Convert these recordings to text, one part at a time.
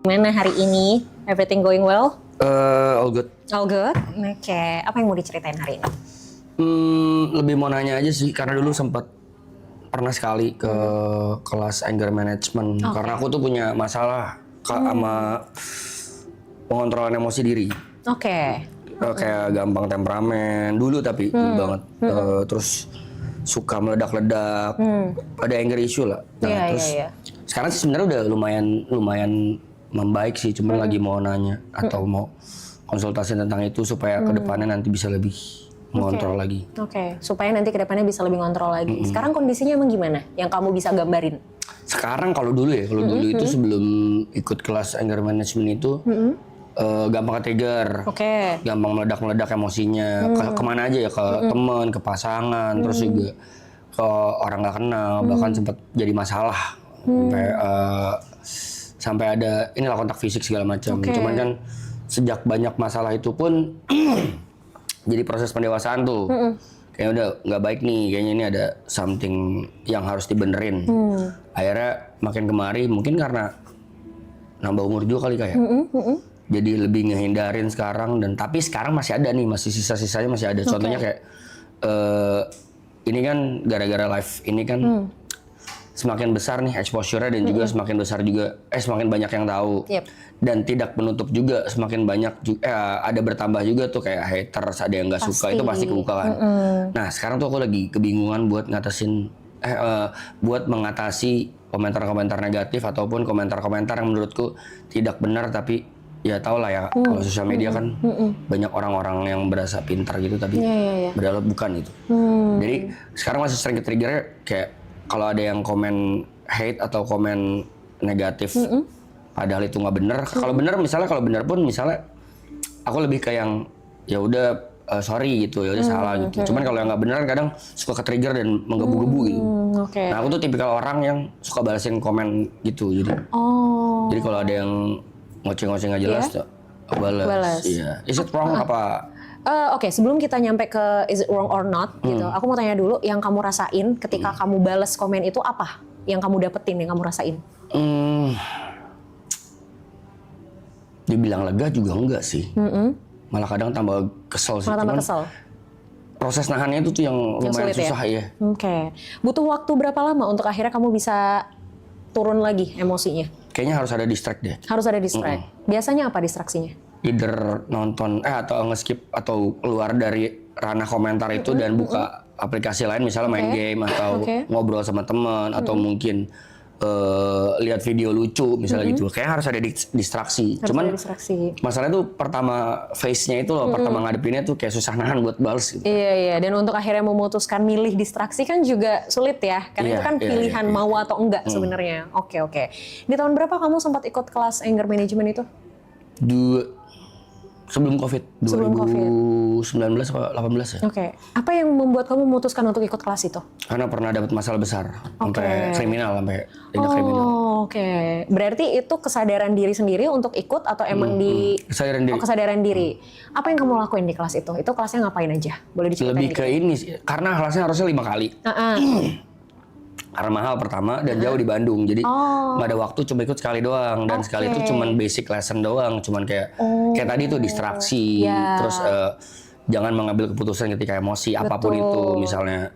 Gimana hari ini? Everything going well? All good. All good? Oke. Apa yang mau diceritain hari ini? Lebih mau nanya aja sih, karena dulu sempat pernah sekali ke kelas anger management. Karena aku tuh punya masalah sama pengontrolan emosi diri. Oke. Kayak gampang temperamen dulu, tapi dulu banget. Terus suka meledak-ledak. Ada anger issue lah. Nah, Iya, terus iya. sekarang sih sebenarnya udah lumayan membaik sih. Cuman lagi mau nanya atau mau konsultasi tentang itu supaya kedepannya nanti bisa lebih mengontrol lagi. Oke. Supaya nanti kedepannya bisa lebih ngontrol lagi. Sekarang kondisinya emang gimana? Yang kamu bisa gambarin? Sekarang kalau dulu ya, dulu itu sebelum ikut kelas anger management itu gampang ke-trigger, gampang meledak-meledak emosinya, kemana aja ya, ke teman, ke pasangan, terus juga ke orang nggak kenal, bahkan sempat jadi masalah sampai ada inilah kontak fisik segala macam. Cuman kan sejak banyak masalah itu pun jadi proses pendewasaan tuh. Kayaknya udah nggak baik nih, kayaknya ini ada something yang harus dibenerin. Akhirnya makin kemari, mungkin karena nambah umur juga kali kayak. Jadi lebih ngehindarin sekarang, dan tapi sekarang masih ada nih, masih sisa-sisanya masih ada. Contohnya kayak ini kan gara-gara live ini kan semakin besar nih exposure-nya, dan juga semakin besar juga semakin banyak yang tahu. Dan tidak menutup juga, semakin banyak ada bertambah juga tuh kayak haters, ada yang nggak suka, itu pasti kebuka kan. Nah sekarang tuh aku lagi kebingungan buat buat mengatasi komentar-komentar negatif ataupun komentar-komentar yang menurutku tidak benar, tapi ya tau lah ya, kalau sosial media kan banyak orang-orang yang berasa pintar gitu, tapi padahal bukan itu. Jadi sekarang masih sering ke-trigger kayak kalau ada yang komen hate atau komen negatif, padahal itu nggak bener. Kalau bener, misalnya kalau bener pun misalnya aku lebih ke yang ya udah sorry gitu, ya udah salah gitu. Cuman kalau yang nggak bener kadang suka ke-trigger dan menggebu-gebu gitu. Nah aku tuh tipikal orang yang suka balasin komen gitu, jadi kalau ada yang ngoceh-ngoceh nggak jelas tuh balas. Iya. Is it wrong apa? Oke, sebelum kita nyampe ke is it wrong or not gitu, aku mau tanya dulu, yang kamu rasain ketika kamu balas komen itu apa? Yang kamu dapetin, yang kamu rasain? Dibilang lega juga enggak sih. Malah kadang tambah kesel sih. Malah tambah kesel. Proses nahannya itu tuh yang lumayan susah ya. Oke. Butuh waktu berapa lama untuk akhirnya kamu bisa turun lagi emosinya? Kayaknya harus ada distract deh. Harus ada distract. Biasanya apa distraksinya? Either nonton atau nge-skip atau keluar dari ranah komentar itu dan buka aplikasi lain, misalnya main game atau ngobrol sama teman atau mungkin lihat video lucu misalnya gitu. Kayaknya harus ada distraksi. Cuman masalahnya tuh pertama face-nya itu loh, pertama ngadepinnya tuh kayak susah nahan buat balas gitu. Iya, dan untuk akhirnya memutuskan milih distraksi kan juga sulit ya. Karena itu kan pilihan mau atau enggak sebenarnya. Oke. Di tahun berapa kamu sempat ikut kelas anger management itu? Sebelum COVID, 2019 atau 18 ya. Oke. Apa yang membuat kamu memutuskan untuk ikut kelas itu? Karena pernah dapat masalah besar, sampai kriminal, sampai tindak kriminal. Oke. Berarti itu kesadaran diri sendiri untuk ikut atau emang kesadaran diri. Kesadaran diri. Apa yang kamu lakuin di kelas itu? Itu kelasnya ngapain aja? Boleh diceritain? Lebih ke ini sih, karena kelasnya harusnya 5 kali. Karena mahal pertama dan jauh di Bandung, jadi nggak ada waktu, cuma ikut sekali doang, dan sekali itu cuman basic lesson doang, cuman kayak tadi tuh distraksi, terus jangan mengambil keputusan ketika emosi apapun itu, misalnya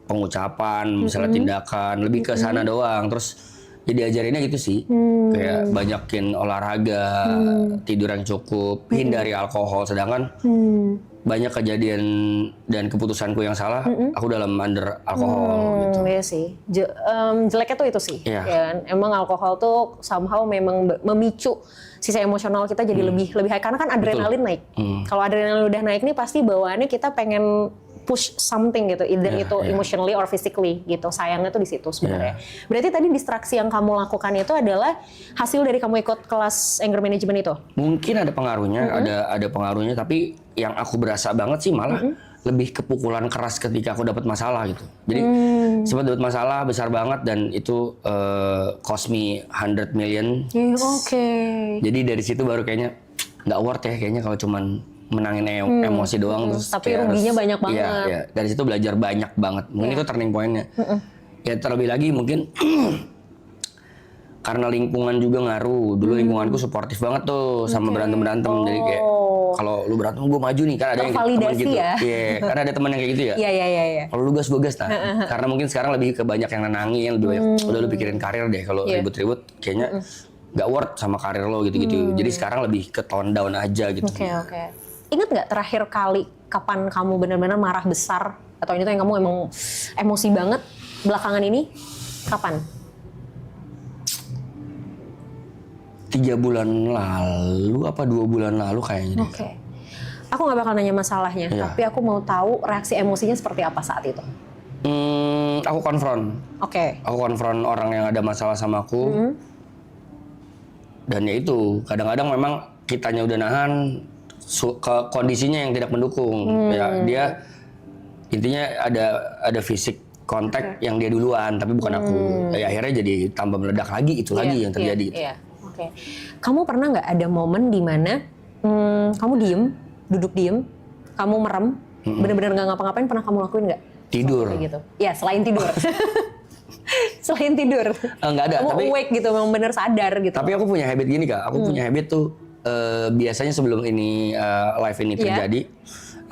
pengucapan, misalnya tindakan, lebih ke sana doang. Terus jadi ajarinnya gitu sih, kayak banyakin olahraga, tidur yang cukup, hindari alkohol, sedangkan banyak kejadian dan keputusanku yang salah, aku dalam under alkohol gitu. Iya sih, jeleknya tuh itu sih. Ya, emang alkohol tuh somehow memang memicu sisi emosional kita jadi lebih high, karena kan adrenalin naik. Kalau adrenalin udah naik nih pasti bawaannya kita pengen push something gitu, either itu emotionally or physically gitu. Sayangnya tuh di situ sebenarnya. Berarti tadi distraksi yang kamu lakukan itu adalah hasil dari kamu ikut kelas anger management itu? Mungkin ada pengaruhnya, ada pengaruhnya, tapi yang aku berasa banget sih malah lebih kepukulan keras ketika aku dapat masalah gitu. Jadi sempat dapat masalah besar banget, dan itu cost me 100 million. Jadi dari situ baru kayaknya nggak worth ya kayaknya kalau cuman menangin emosi doang, terus tapi ruginya banyak banget. Iya. Dari situ belajar banyak banget. Mungkin itu turning point-nya. Ya terlebih lagi mungkin karena lingkungan juga ngaruh. Dulu lingkunganku suportif banget tuh sama berantem-berantem. Jadi kayak kalau lu berantem gue maju nih, kan ada yang teman gitu. ya? Iya, karena ada teman yang kayak gitu ya. Iya. Kalau lu gas gue gas nah. Karena mungkin sekarang lebih ke banyak yang nenangin, lebih banyak udah lu pikirin karir deh. Kalau ribut-ribut kayaknya nggak worth sama karir lo gitu-gitu. Jadi sekarang lebih ke tone down aja gitu. Oke. Ingat nggak terakhir kali kapan kamu benar-benar marah besar atau ini tuh yang kamu emang emosi banget belakangan ini? Kapan? 3 bulan lalu apa 2 bulan lalu kayaknya. Oke. Aku nggak bakal nanya masalahnya, tapi aku mau tahu reaksi emosinya seperti apa saat itu. Aku konfront. Oke. Aku konfront orang yang ada masalah sama aku. Dan ya itu, kadang-kadang memang kitanya udah nahan ke kondisinya yang tidak mendukung. Ya dia intinya ada fisik kontak yang dia duluan, tapi bukan aku. Ya akhirnya jadi tambah meledak lagi lagi yang terjadi. Iya. Oke. Kamu pernah nggak ada momen di mana kamu duduk diem, kamu merem, bener-bener nggak ngapa-ngapain, pernah kamu lakuin nggak? Tidur. Kayak gitu. Ya selain tidur. Selain tidur. Nggak ada. Kamu tapi awake gitu, memang bener sadar gitu. Tapi aku punya habit gini Kak. Aku punya habit tuh biasanya sebelum ini live ini terjadi,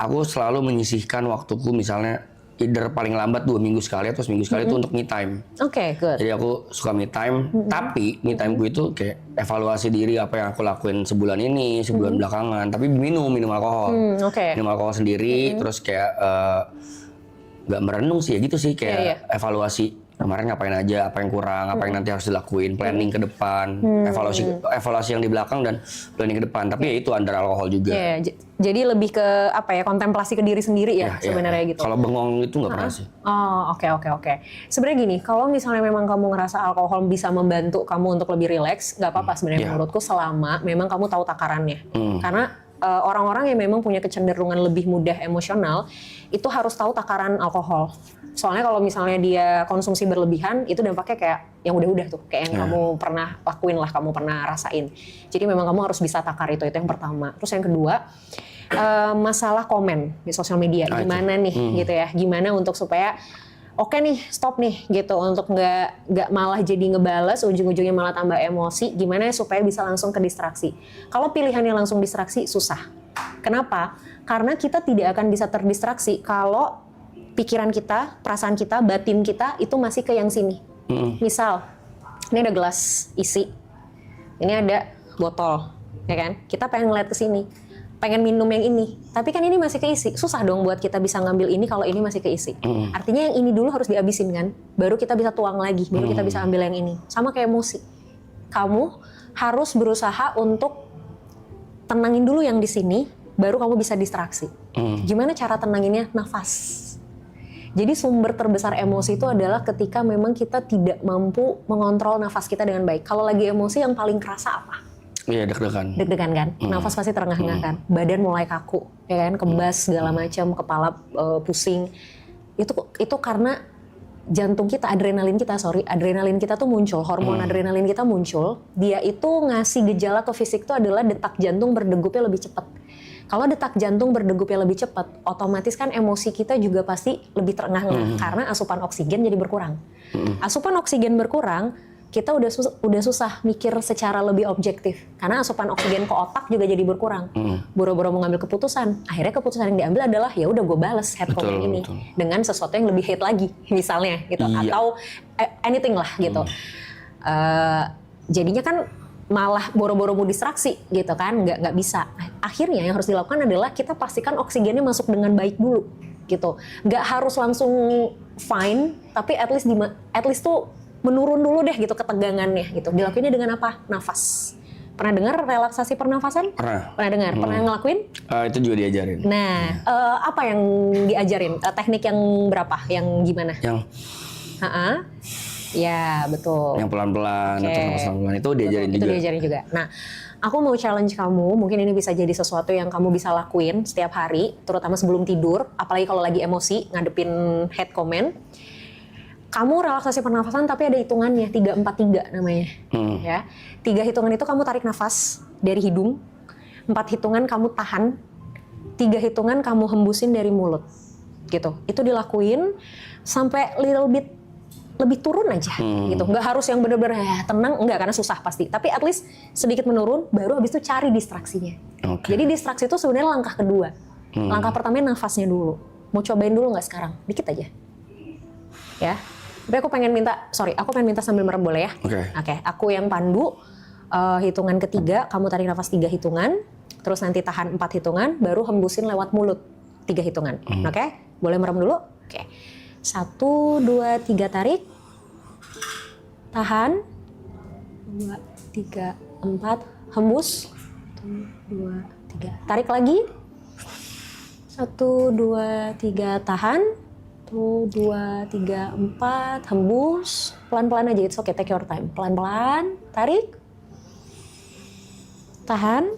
aku selalu menyisihkan waktuku misalnya either paling lambat 2 minggu sekali atau seminggu sekali itu untuk me time. Oke, good. Jadi aku suka me time, tapi me time gue itu kayak evaluasi diri apa yang aku lakuin sebulan ini, sebulan belakangan. Tapi minum alkohol. Minum alkohol sendiri, terus kayak nggak merenung sih ya gitu sih, kayak evaluasi kemarin ngapain aja, apa yang kurang, apa yang nanti harus dilakuin, planning ke depan, evaluasi yang di belakang dan planning ke depan. Tapi ya itu under alkohol juga. Jadi lebih ke apa ya, kontemplasi ke diri sendiri ya sebenarnya gitu. Kalau bengong itu nggak pernah sih. Oh, oke. Sebenarnya gini, kalau misalnya memang kamu ngerasa alkohol bisa membantu kamu untuk lebih rileks, nggak apa-apa sebenarnya menurutku, selama memang kamu tahu takarannya. Karena orang-orang yang memang punya kecenderungan lebih mudah emosional itu harus tahu takaran alkohol. Soalnya kalau misalnya dia konsumsi berlebihan, itu dampaknya kayak yang udah-udah tuh, kayak yang kamu pernah lakuin lah, kamu pernah rasain. Jadi memang kamu harus bisa takar itu yang pertama. Terus yang kedua, masalah komen di sosial media, gimana nih gitu ya, gimana untuk supaya oke nih, stop nih gitu, untuk nggak malah jadi ngebales, ujung-ujungnya malah tambah emosi. Gimana supaya bisa langsung ke distraksi? Kalau pilihannya langsung distraksi, susah. Kenapa? Karena kita tidak akan bisa terdistraksi kalau pikiran kita, perasaan kita, batin kita itu masih ke yang sini. Misal, ini ada gelas isi, ini ada botol, ya kan? Kita pengen ngeliat ke sini, pengen minum yang ini, tapi kan ini masih keisi. Susah dong buat kita bisa ngambil ini kalau ini masih keisi. Artinya yang ini dulu harus dihabisin kan, baru kita bisa tuang lagi, baru kita bisa ambil yang ini. Sama kayak emosi, kamu harus berusaha untuk tenangin dulu yang di sini, baru kamu bisa distraksi. Gimana cara tenanginnya? Nafas. Jadi sumber terbesar emosi itu adalah ketika memang kita tidak mampu mengontrol nafas kita dengan baik. Kalau lagi emosi yang paling kerasa apa? Iya, deg-degan. Deg-degan kan? Nafas pasti terengah-engah kan? Badan mulai kaku, ya kan? Kebas segala macam, kepala pusing. Itu karena jantung kita, adrenalin kita tuh muncul, hormon adrenalin kita muncul. Dia itu ngasih gejala ke fisik itu adalah detak jantung berdegupnya lebih cepat. Kalau detak jantung berdegupnya lebih cepat, otomatis kan emosi kita juga pasti lebih terengah-engah karena asupan oksigen jadi berkurang. Asupan oksigen berkurang, kita udah susah mikir secara lebih objektif karena asupan oksigen ke otak juga jadi berkurang. Boro-boro mau ngambil keputusan, akhirnya keputusan yang diambil adalah ya udah gue bales head comment ini dengan sesuatu yang lebih hate lagi, misalnya gitu, atau anything lah gitu. Jadinya kan malah boro-boro mau distraksi gitu kan, nggak bisa. Akhirnya yang harus dilakukan adalah kita pastikan oksigennya masuk dengan baik dulu gitu. Nggak harus langsung fine, tapi at least tuh menurun dulu deh gitu ketegangannya gitu. Dilakuinnya dengan apa? Nafas. Pernah dengar relaksasi pernafasan? Pernah dengar? Pernah ngelakuin? Itu juga diajarin. Nah, apa yang diajarin? Teknik yang berapa? Yang gimana? Yang ya, betul. Yang pelan-pelan, atau nafas pelan-pelan itu diajarin juga. Itu diajarin juga. Nah, aku mau challenge kamu, mungkin ini bisa jadi sesuatu yang kamu bisa lakuin setiap hari, terutama sebelum tidur, apalagi kalau lagi emosi, ngadepin hate comment. Kamu relaksasi pernafasan tapi ada hitungannya, 3-4-3 namanya. Ya. 3 hitungan itu kamu tarik nafas dari hidung, 4 hitungan kamu tahan, 3 hitungan kamu hembusin dari mulut. Gitu. Itu dilakuin sampai little bit lebih turun aja gitu. Nggak harus yang bener-bener tenang, enggak, karena susah pasti. Tapi at least sedikit menurun, baru habis itu cari distraksinya. Jadi distraksi itu sebenarnya langkah kedua. Langkah pertamanya nafasnya dulu. Mau cobain dulu nggak sekarang? Dikit aja. Ya. Tapi aku pengen minta sambil merem boleh ya? Oke. Aku yang pandu, hitungan ketiga, kamu tarik nafas 3 hitungan, terus nanti tahan 4 hitungan, baru hembusin lewat mulut 3 hitungan. Oke? Boleh merem dulu? Oke. 1, 2, 3 tarik, tahan, 2, 3, 4, hembus, 1, 2, 3, tarik lagi, 1, 2, 3, tahan, 1, 2, 3, 4, hembus, pelan-pelan aja, it's okay, take your time, pelan-pelan, tarik, tahan,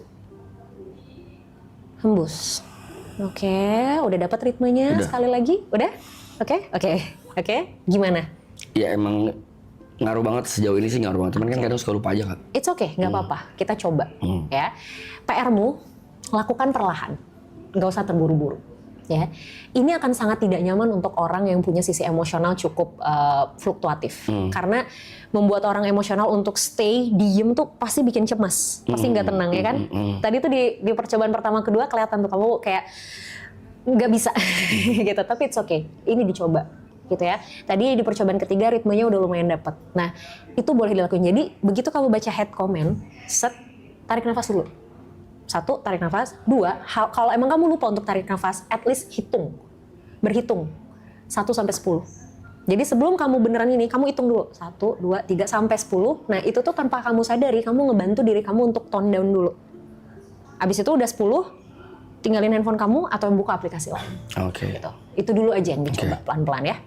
hembus. Oke, udah dapat ritmenya. Sekali lagi, udah? Oke. Gimana? Ya emang ngaruh banget sejauh ini sih, ngaruh banget. Cuman kan kadang suka lupa aja, Kak. It's okay, nggak apa-apa. Kita coba, ya. PR-mu lakukan perlahan, nggak usah terburu-buru. Ya, ini akan sangat tidak nyaman untuk orang yang punya sisi emosional cukup fluktuatif, karena membuat orang emosional untuk stay diem tuh pasti bikin cemas, pasti nggak tenang ya kan. Tadi tuh di percobaan pertama kedua kelihatan tuh kamu kayak nggak bisa gitu, tapi it's okay, ini dicoba gitu ya. Tadi di percobaan ketiga ritmenya udah lumayan dapet. Nah itu boleh dilakuin. Jadi begitu kamu baca head comment, set, tarik nafas dulu. 1, tarik nafas. 2, kalau emang kamu lupa untuk tarik nafas, at least berhitung 1 sampai 10. Jadi sebelum kamu beneran ini, kamu hitung dulu 1, 2, 3 sampai 10. Nah itu tuh tanpa kamu sadari, kamu ngebantu diri kamu untuk tone down dulu. Abis itu udah 10, tinggalin handphone kamu atau buka aplikasi lain. Gitu. Itu dulu aja yang dicoba pelan-pelan ya.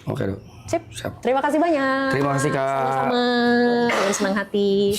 Oke, Dok. Sip. Terima kasih banyak. Terima kasih, Kak. Sama-sama. Dengan senang hati.